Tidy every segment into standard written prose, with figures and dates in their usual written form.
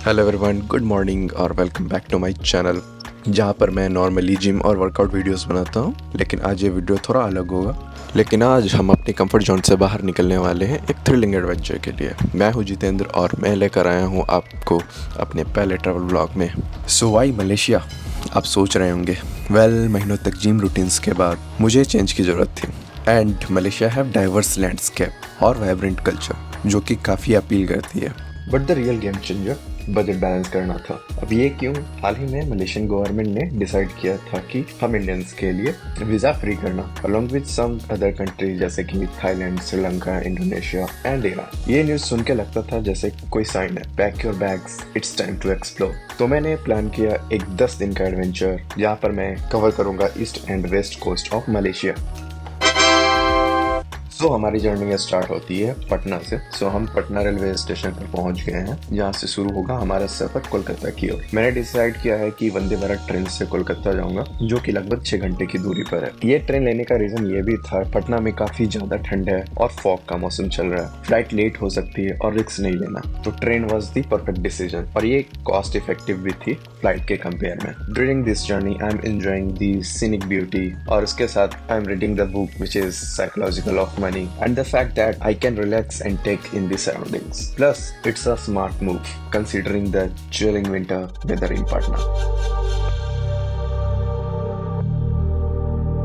Hello everyone, good morning और welcome back to my channel, जहाँ पर मैं नॉर्मली जिम और वर्कआउट वीडियोस बनाता हूँ। लेकिन आज ये वीडियो थोड़ा अलग होगा। लेकिन आज हम अपनी कंफर्ट जोन से बाहर निकलने वाले हैं एक थ्रिलिंग एडवेंचर के लिए। मैं हूँ जितेंद्र और मैं लेकर आया हूँ आपको अपने पहले ट्रैवल ब्लॉग में। सो वाई मलेशिया, आप सोच रहे होंगे। वेल, महीनों तक जिम रूटीन्स के बाद मुझे चेंज की ज़रूरत थी। And Malaysia have diverse landscape और वाइब्रेंट कल्चर जो कि काफ़ी अपील करती है। But the real game changer budget balance करना था। अब ये क्यों? हाल ही में मलेशियन गवर्नमेंट ने डिसाइड किया था कि हम इंडियंस के लिए वीजा फ्री करना, along with some other country जैसे कि Thailand, Sri Lanka, Indonesia and Iran. ये न्यूज सुन के लगता था जैसे कोई साइन है, pack your bags, it's time to explore. तो मैंने प्लान किया एक 10 दिन का एडवेंचर, जहाँ पर मैं कवर करूंगा east and west coast of Malaysia. So हमारी जर्नी स्टार्ट होती है पटना से। सो हम पटना रेलवे स्टेशन पर पहुंच गए हैं, जहां से शुरू होगा हमारा सफर कोलकाता की ओर। मैंने डिसाइड किया है कि वंदे भारत ट्रेन से कोलकाता जाऊंगा, जो कि लगभग 6 घंटे की दूरी पर है। ये ट्रेन लेने का रीजन ये भी था, पटना में काफी ज्यादा ठंड है और फॉग का मौसम चल रहा है। फ्लाइट लेट हो सकती है और रिस्क नहीं लेना, तो train was the perfect decision. और ये कॉस्ट इफेक्टिव भी थी फ्लाइट के कंपेयर में। During this journey I am enjoying the scenic beauty, और इसके साथ I am reading the book which is psychological of money and the fact that I can relax and take in the surroundings. Plus, it's a smart move considering the chilling winter weather in Patna.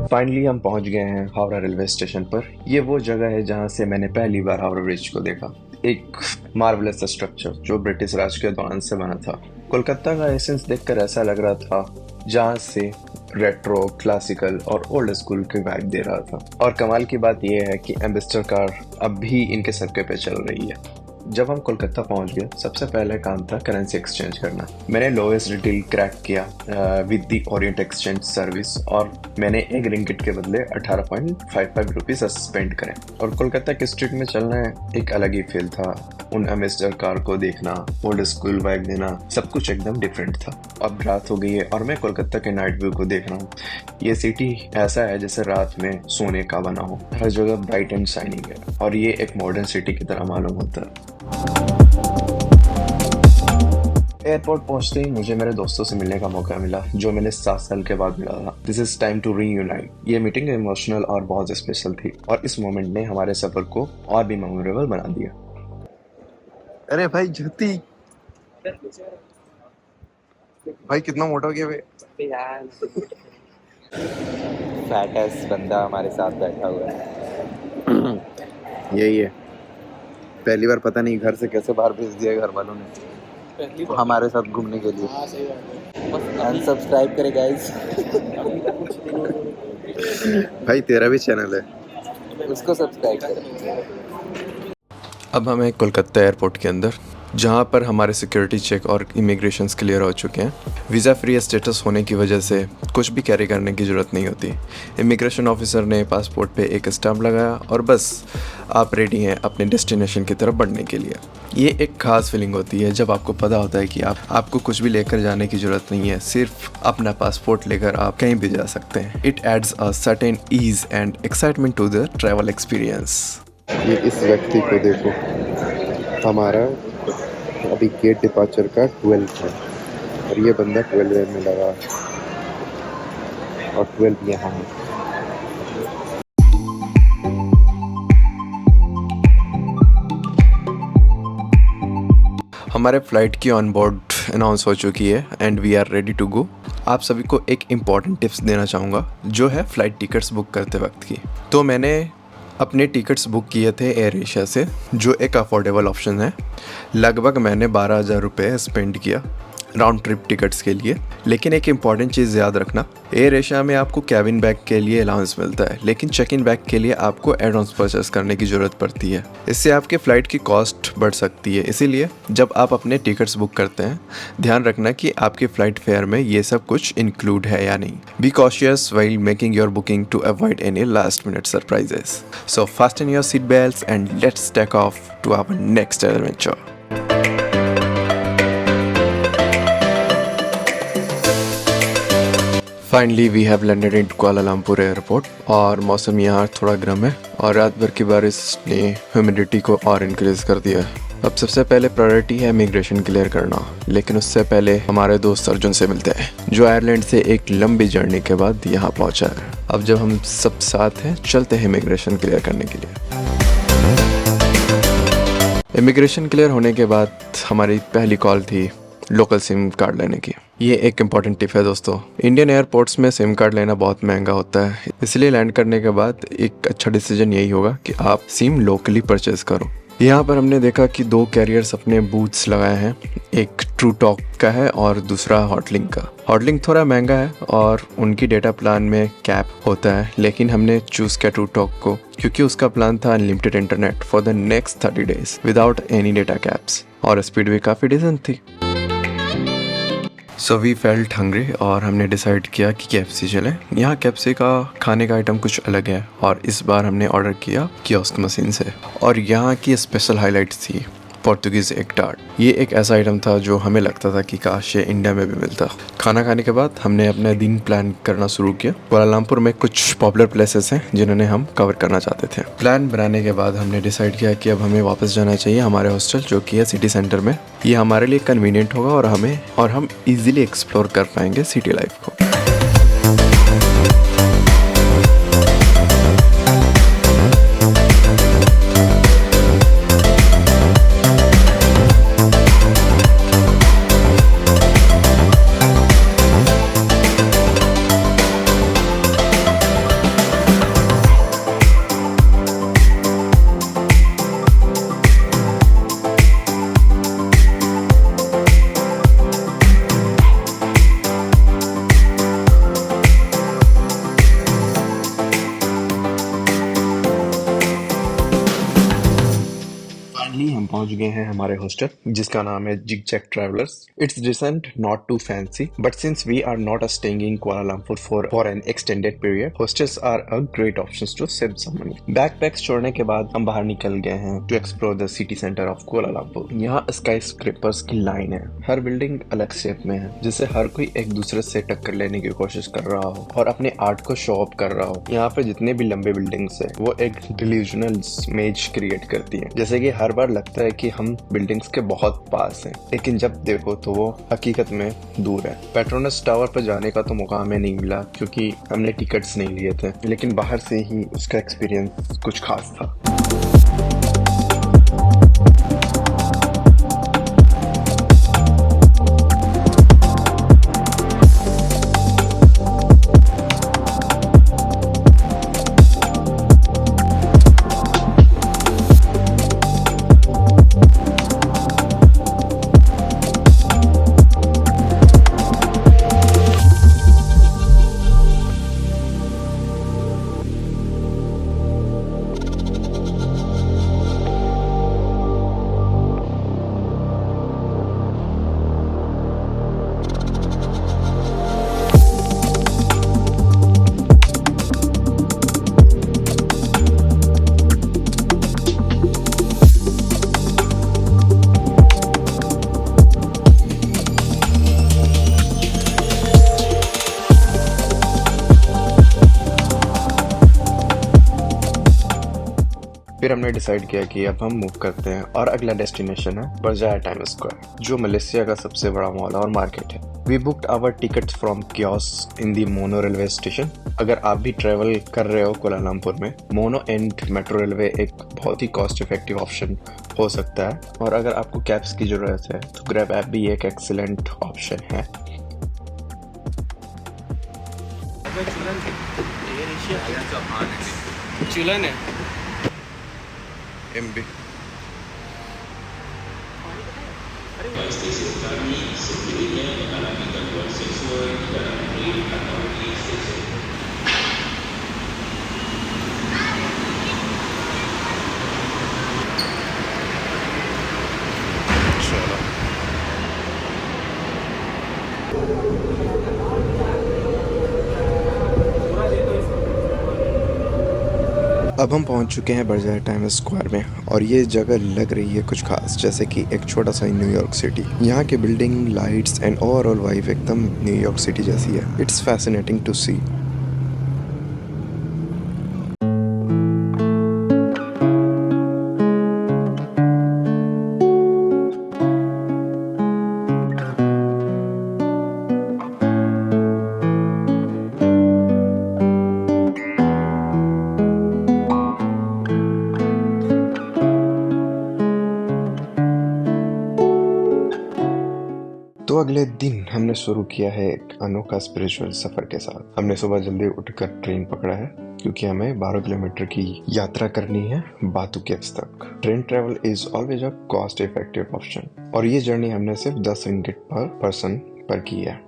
Finally हम पहुंच गए हैं Howrah railway station पर। ये वो जगह है जहां से मैंने पहली बार हावड़ा ब्रिज को देखा, एक मार्वलस स्ट्रक्चर जो ब्रिटिश राज के दौरान से बना था। कोलकाता का एसेंस देखकर ऐसा लग रहा था जहाँ से रेट्रो, क्लासिकल और ओल्ड स्कूल की वाइब दे रहा था। और कमाल की बात यह है कि एम्बेसडर कार अब भी इनके सड़कों पे चल रही है। जब हम कोलकाता पहुंच गए, सबसे पहला काम था करेंसी एक्सचेंज करना। मैंने लोएस्ट डील क्रैक किया with the Orient exchange service, और मैंने एक रिंगिट के बदले 18.55 रुपीज स्पेंड करे। और कोलकाता के स्ट्रीट में चलना एक अलग ही फील था। उन एम्बेसडर कार को देखना, ओल्ड स्कूल वाइब देना, सब कुछ एकदम डिफरेंट था। अब रात हो गई है और मैं कोलकाता के नाइट व्यू को देख रहा हूँ। ये सिटी ऐसा है जैसे रात में सोने का बना हो, हर जगह ब्राइट एंड शाइनिंग है, और ये एक मॉडर्न सिटी की तरह मालूम होता है। एयरपोर्ट पहुंचते ही मुझे मेरे दोस्तों से मिलने का मौका मिला, जो मैंने 7 साल के बाद मिला था। This is time to reunite. ये मीटिंग इमोशनल और बहुत स्पेशल थी, और इस मोमेंट ने हमारे सफर को और भी मेमोरेबल बना दिया। अरे भाई ज्योति, भाई कितना मोटा हो गया भाई। फैट एस बंदा हमारे साथ बैठा हुआ है। यही है, पहली बार पता नहीं घर से कैसे बाहर भेज दिया घर वालों ने हमारे साथ घूमने के लिए। अनसब्सक्राइब करे गाइस। भाई तेरा भी चैनल है, उसको सब्सक्राइब करें। अब हम हैं कोलकाता एयरपोर्ट के अंदर, जहाँ पर हमारे सिक्योरिटी चेक और इमिग्रेशंस क्लियर हो चुके हैं। वीज़ा फ्री स्टेटस होने की वजह से कुछ भी कैरी करने की ज़रूरत नहीं होती। इमिग्रेशन ऑफिसर ने पासपोर्ट पे एक स्टैम्प लगाया और बस आप रेडी हैं अपने डेस्टिनेशन की तरफ बढ़ने के लिए। ये एक ख़ास फीलिंग होती है जब आपको पता होता है कि आपको कुछ भी लेकर जाने की ज़रूरत नहीं है, सिर्फ अपना पासपोर्ट लेकर आप कहीं भी जा सकते हैं। It adds a certain ease and excitement to the travel experience. ये इस व्यक्ति को देखो, हमारा अभी गेट डिपार्चर का 12 है और ये बंदा 12 में लगा और 12 यहाँ है। हमारे फ़्लाइट की ऑन बोर्ड अनाउंस हो चुकी है and we are ready to go. आप सभी को एक इम्पॉर्टेंट टिप्स देना चाहूँगा, जो है फ़्लाइट टिकट्स बुक करते वक्त की। तो मैंने अपने टिकट्स बुक किए थे एयर एशिया से, जो एक अफोर्डेबल ऑप्शन है। लगभग मैंने 12,000 रुपये स्पेंड किया राउंड ट्रिप टिकट्स के लिए। लेकिन एक इम्पॉर्टेंट चीज़ याद रखना, एयर एशिया में आपको कैबिन बैग के लिए अलाउंस मिलता है, लेकिन चेक इन बैग के लिए आपको एड ऑन्स परचेस करने की ज़रूरत पड़ती है। इससे आपके फ़्लाइट की कॉस्ट बढ़ सकती है। इसीलिए जब आप अपने टिकट्स बुक करते हैं, ध्यान रखना कि आपके फ़्लाइट फेयर में ये सब कुछ इंक्लूड है या नहीं। Be cautious while making your booking to avoid any last minute surprises. So fasten your seat belts and let's take off to our next adventure. Finally we have landed in Kuala Lumpur airport, और मौसम यहाँ थोड़ा गर्म है और रात भर की बारिश ने ह्यूमिडिटी को और इंक्रीज कर दिया है। अब सबसे पहले प्रायोरिटी है इमिग्रेशन क्लियर करना, लेकिन उससे पहले हमारे दोस्त अर्जुन से मिलते हैं, जो आयरलैंड से एक लंबी जर्नी के बाद यहाँ पहुँचा है। अब जब हम सब साथ हैं, चलते हैं इमिग्रेशन क्लियर करने के लिए। इमिग्रेशन क्लियर होने के बाद हमारी पहली कॉल थी लोकल सिम कार्ड लेने की। ये एक इम्पॉर्टेंट टिप है दोस्तों, इंडियन एयरपोर्ट्स में सिम कार्ड लेना बहुत महंगा होता है, इसलिए लैंड करने के बाद एक अच्छा डिसीजन यही होगा कि आप सिम लोकली परचेज करो। यहाँ पर हमने देखा कि 2 कैरियर्स अपने बूथ्स लगाए हैं, एक ट्रू टॉक का है और दूसरा हॉटलिंक का। हॉटलिंक थोड़ा महंगा है और उनकी डेटा प्लान में कैप होता है, लेकिन हमने चूज़ किया ट्रू टॉक को क्योंकि उसका प्लान था unlimited internet for the next 30 days without any data caps, और स्पीड भी काफ़ी डिसेंट थी। सो वी फेल्ट हंग्री और हमने डिसाइड किया कि KFC चलें। यहाँ KFC का खाने का आइटम कुछ अलग है और इस बार हमने ऑर्डर किया कियोस्क मशीन से, और यहाँ की स्पेशल हाईलाइट्स थी पोर्तुगीज़ एग टार्ट। ये एक ऐसा आइटम था जो हमें लगता था कि काश ये इंडिया में भी मिलता। खाना खाने के बाद हमने अपना दिन प्लान करना शुरू किया। कुआलालंपुर में कुछ पॉपुलर प्लेसेस हैं जिन्हें हम कवर करना चाहते थे। प्लान बनाने के बाद हमने डिसाइड किया कि अब हमें वापस जाना चाहिए हमारे हॉस्टल, जो कि है सिटी सेंटर में। ये हमारे लिए कन्वीनियंट होगा और हम ईजिली एक्सप्लोर कर पाएंगे सिटी लाइफ को। हम पहुंच गए हैं हमारे हॉस्टल, जिसका नाम है zigzag travellers. It's decent, not too fancy, but since we are not staying in Kuala Lumpur for an extended period, hostels are a great options to save some money. Backpacks छोड़ने के बाद हम बाहर निकल गए हैं to explore the city centre of Kuala Lumpur. यहाँ skyscrapers की लाइन है, हर बिल्डिंग अलग शेप में है, जिससे हर कोई एक दूसरे से टक्कर लेने की कोशिश कर रहा हो और अपने आर्ट को शो ऑफ कर रहा हो। यहाँ पे जितने भी लंबे बिल्डिंग्स है वो एक डिल्यूजनल इमेज क्रिएट करती है, जैसे कि हर बार लगता है कि हम बिल्डिंग्स के बहुत पास हैं, लेकिन जब देखो तो वो हकीकत में दूर है। पेट्रोनस टावर पर जाने का तो मौका हमें नहीं मिला क्योंकि हमने टिकट्स नहीं लिए थे, लेकिन बाहर से ही उसका एक्सपीरियंस कुछ खास था। फिर हमने डिसाइड किया कि अब हम मूव करते हैं और अगला डेस्टिनेशन है बरजाया टाइम स्क्वायर, जो मलेशिया का सबसे बड़ा मॉल और मार्केट है। We booked our tickets from kiosk in the mono railway station. अगर आप भी ट्रेवल कर रहे हो कुआलालंपुर में, मोनो एंड मेट्रो रेलवे एक बहुत ही कॉस्ट इफेक्टिव ऑप्शन हो सकता है, और अगर आपको कैब्स की जरूरत है तो ग्रैब ऐप भी एक एक्सीलेंट ऑप्शन है। चुलन है MB चलो अब हम पहुंच चुके हैं बरजाया टाइम स्क्वायर में, और ये जगह लग रही है कुछ खास, जैसे कि एक छोटा सा न्यूयॉर्क सिटी। यहाँ के building, lights and overall vibe एकदम न्यूयॉर्क सिटी जैसी है। इट्स फैसिनेटिंग टू सी। अगले दिन हमने शुरू किया है एक अनोखा स्पिरिचुअल सफर के साथ। हमने सुबह जल्दी उठकर ट्रेन पकड़ा है क्योंकि हमें 12 किलोमीटर की यात्रा करनी है बातू केव्स तक। Train travel is always a cost effective option और ये जर्नी हमने सिर्फ 10 रिंगिट पर पर्सन पर की है।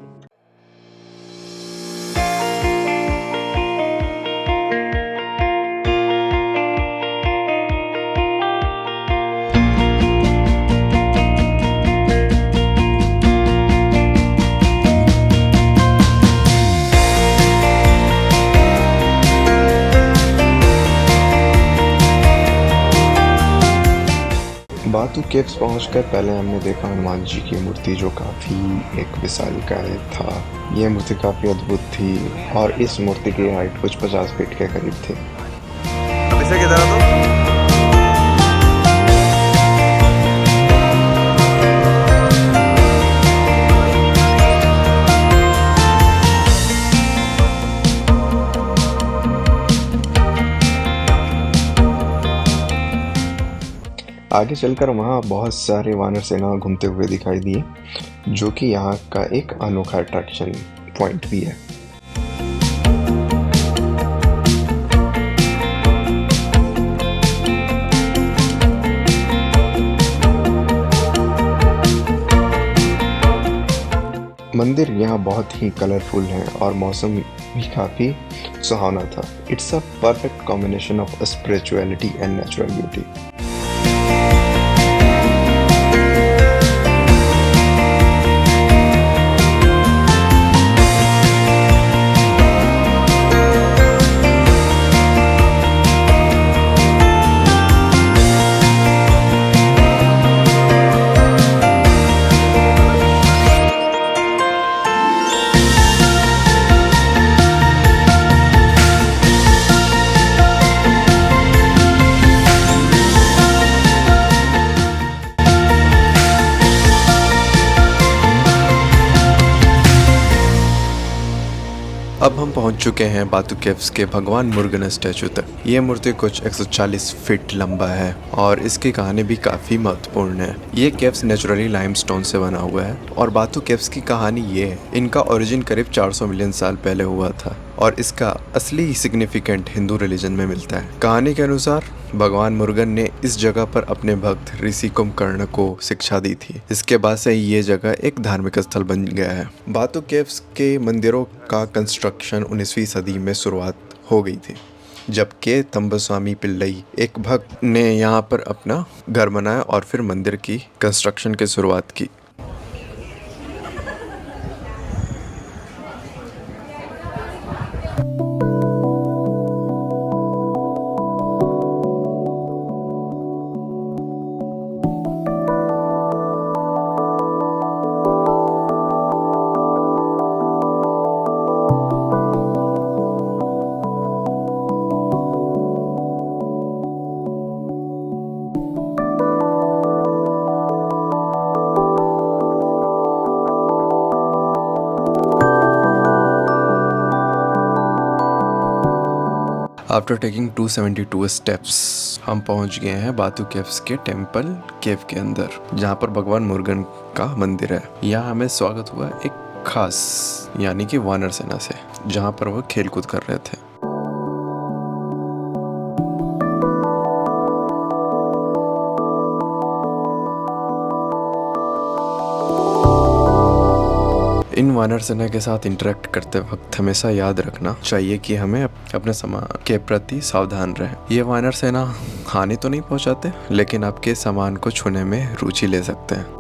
बातू केव्स पहुंचकर पहले हमने देखा हनुमान जी की मूर्ति जो काफ़ी एक विशालकाय था। यह मूर्ति काफ़ी अद्भुत थी और इस मूर्ति की हाइट कुछ 50 फीट के करीब थी। अब इसे किधर तो आगे चलकर वहाँ बहुत सारे वानर सेना घूमते हुए दिखाई दिए जो कि यहाँ का एक अनोखा अट्रैक्शन पॉइंट भी है। मंदिर यहाँ बहुत ही कलरफुल है और मौसम भी काफ़ी सुहावना था। It's a perfect combination of spirituality and natural beauty. अब हम पहुंच चुके हैं बातू केव्स के भगवान मुरुगन स्टैचू तक। ये मूर्ति कुछ 140 फीट लंबा है और इसकी कहानी भी काफ़ी महत्वपूर्ण है। ये केव्स नेचुरली लाइमस्टोन से बना हुआ है और बातू केव्स की कहानी ये है, इनका ओरिजिन करीब 400 मिलियन साल पहले हुआ था और इसका असली सिग्निफिकेंट हिंदू रिलीजन में मिलता है। कहानी के अनुसार भगवान मुरुगन ने इस जगह पर अपने भक्त ऋषि कुंभकर्ण को शिक्षा दी थी। इसके बाद से ये जगह एक धार्मिक स्थल बन गया है। बातू केव्स के मंदिरों का कंस्ट्रक्शन 19वीं सदी में शुरुआत हो गई थी, जबकि तंबस्वामी पिल्लई एक भक्त ने यहाँ पर अपना घर बनाया और फिर मंदिर की कंस्ट्रक्शन की शुरुआत की। आफ्टर टेकिंग 272 स्टेप्स हम पहुंच गए हैं बातू केव्स के टेम्पल केव के अंदर, जहां पर भगवान मुरुगन का मंदिर है। यहाँ हमें स्वागत हुआ एक खास यानी कि वानर सेना से, जहां पर वो खेलकूद कर रहे थे। इन वानर सेना के साथ इंटरेक्ट करते वक्त हमेशा याद रखना चाहिए कि हमें अपने सामान के प्रति सावधान रहें। ये वानर सेना हानि तो नहीं पहुंचाते, लेकिन आपके सामान को छूने में रुचि ले सकते हैं।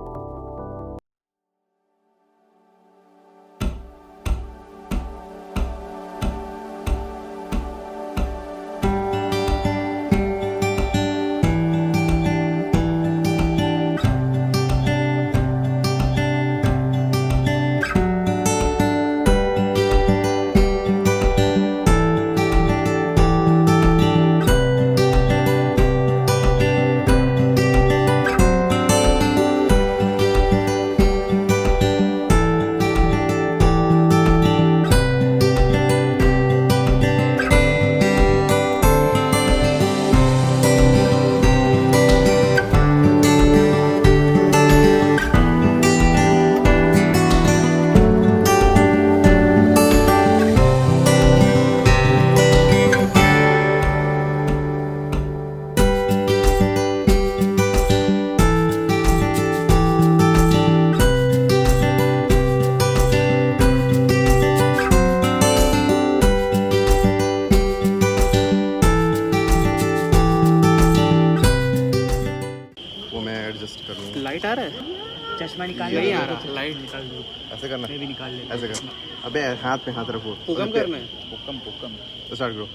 चश्मा निकाल नहीं आ रहा लाइट निकाल दो ऐसे करना, मैं भी निकाल ले ऐसे कर। अबे हाथ पे हाथ रखो, हुक्म करना है, हुक्म स्टार्ट करो।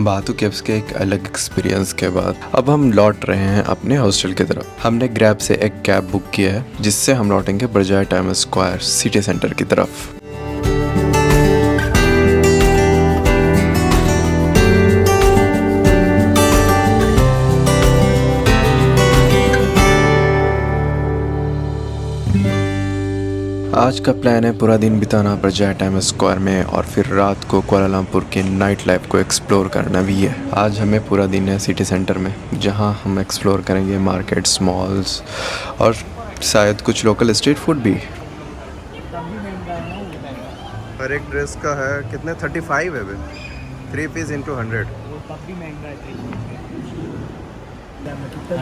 बातू केव्स के एक अलग एक्सपीरियंस के बाद अब हम लौट रहे हैं अपने हॉस्टल की तरफ। हमने ग्रैब से एक कैब बुक किया है जिससे हम लौटेंगे बजाय टाइम्स स्क्वायर सिटी सेंटर की तरफ। आज का प्लान है पूरा दिन बिताना बजाय टाइम्स स्क्वायर में और फिर रात को कुआलालंपुर के नाइट लाइफ को एक्सप्लोर करना भी है। आज हमें पूरा दिन है सिटी सेंटर में, जहां हम एक्सप्लोर करेंगे मार्केट्स, मॉल्स और शायद कुछ लोकल स्ट्रीट फूड भी। हर एक ड्रेस का है कितने, 35 है बे, 3 पीस इंटू 100। वो तब भी महंगा है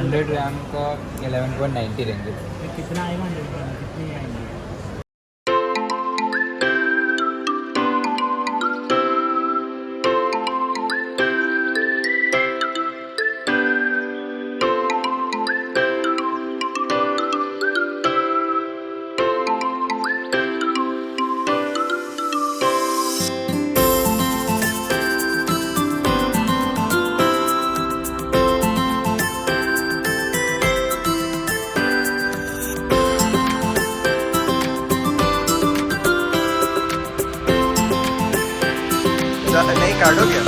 100 ग्राम का 11.90 रहेंगे। कितना आएगा 100 ग्राम कितने आएंगे? नहीं काटो क्या?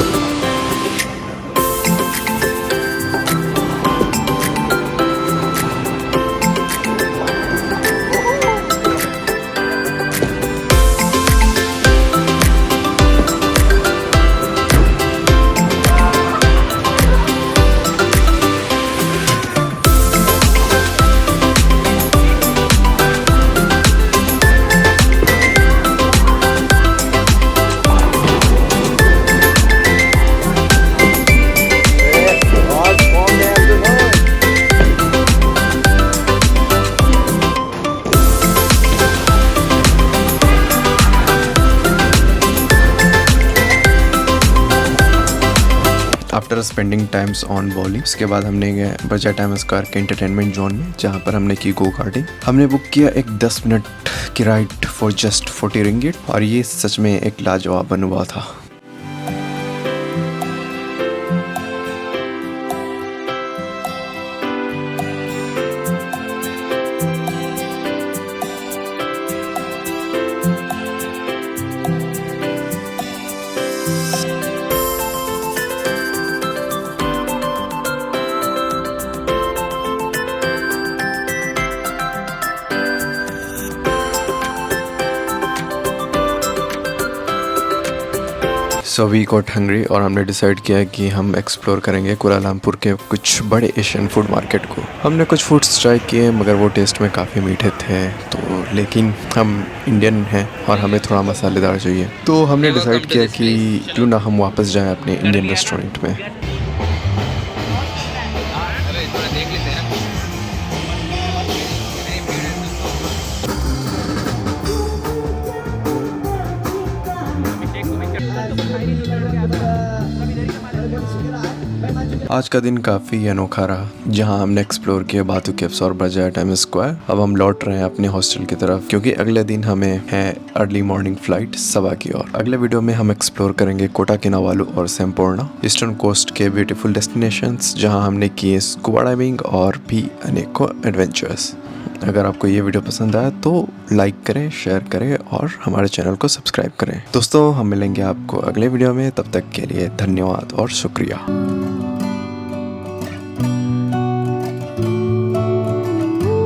आफ्टर स्पेंडिंग टाइम्स ऑन बॉली, उसके बाद हमने गए बजाय टाइम्स स्क्वायर के एंटरटेनमेंट जोन में, जहाँ पर हमने की गो कार्टिंग। हमने बुक किया एक 10 मिनट की राइड फॉर जस्ट 40 रिंगिट और ये सच में एक लाजवाब अनुभव था। सो वी गॉट हंग्री और हमने डिसाइड किया कि हम एक्सप्लोर करेंगे कुआलालंपुर के कुछ बड़े एशियन फूड मार्केट को। हमने कुछ फूड्स ट्राई किए मगर वो टेस्ट में काफ़ी मीठे थे, तो लेकिन हम इंडियन हैं और हमें थोड़ा मसालेदार चाहिए, तो हमने डिसाइड किया कि क्यों ना हम वापस जाएं अपने इंडियन रेस्टोरेंट में। आज का दिन काफ़ी अनोखा रहा, जहां हमने एक्सप्लोर किया बातू केव्स और बजाय टाइम्स स्क्वायर। अब हम लौट रहे हैं अपने हॉस्टल की तरफ, क्योंकि अगले दिन हमें है अर्ली मॉर्निंग फ्लाइट सबा की ओर। अगले वीडियो में हम एक्सप्लोर करेंगे कोटा किनावालू और सैम्पोर्ना, ईस्टर्न कोस्ट के ब्यूटीफुल डेस्टिनेशंस, जहां हमने किए स्कूबा डाइविंग और भी अनेकों एडवेंचर्स। अगर आपको ये वीडियो पसंद आया तो लाइक करें, शेयर करें और हमारे चैनल को सब्सक्राइब करें। दोस्तों हम मिलेंगे आपको अगले वीडियो में, तब तक के लिए धन्यवाद और शुक्रिया।